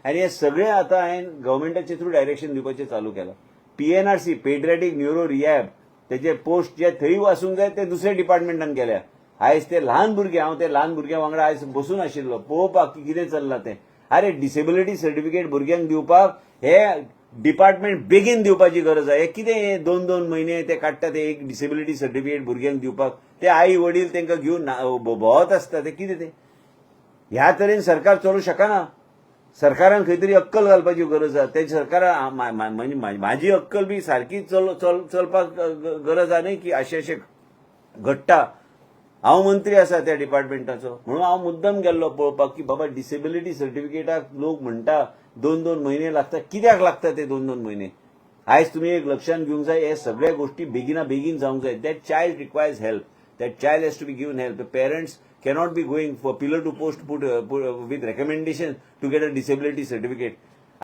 आनी हे सगळे आतां हांवें गव्हर्मेंटाचे थ्रू डायरेक्शन दिवपाचें चालू केलां. PNRC पेडियाट्रीक न्यूरो रिहॅब तेजे पोस्ट जे थंय वाचूंक जाय ते दुसऱ्या डिपार्टमेंटान केल्या. आयज ते ल्हान भुरगे हांव ते ल्हान भुरग्यां वांगडा आयज बसून आशिल्लो पळोवपाक की कितें चल्लां तें. अरे डिसेबिलिटी सर्टिफिकेट भुरग्यांक दिवपाक हे डिपार्टमेंट बेगीन दिवपाची गरज आहे. हे कितें हे 2-2 म्हयने ते काडटा ते एक डिसेबिलिटी सर्टिफिकेट भुरग्यांक दिवपाक. ते आई वडील तांकां घेवन भोंवत आसता ते कितें ते. ह्या तरेन सरकार चलूं शकना. सरकारान खंय तरी अक्कल घालपाची गरज आसा. ते सरकारान म्हणजे म्हाजी अक्कल बी सारकी चलपाक गरज आसा न्ही की अशें घडटा. हांव मंत्री आसा त्या डिपार्टमेंटाचो म्हणून हांव मुद्दम गेल्लो पळोवपाक की बाबा डिसेबिलिटी सर्टिफिकेटाक लोक म्हणटा 2-2 म्हयने लागता. कित्याक लागता ते 2-2 म्हयने. आयज तुमी एक लक्षात घेवंक जाय हे सगळे गोष्टी बेगिना बेगीन जावंक जाय. That child requires help. That child has to be given help. The parents cannot be going for pillar to post put with recommendation to get a disability certificate.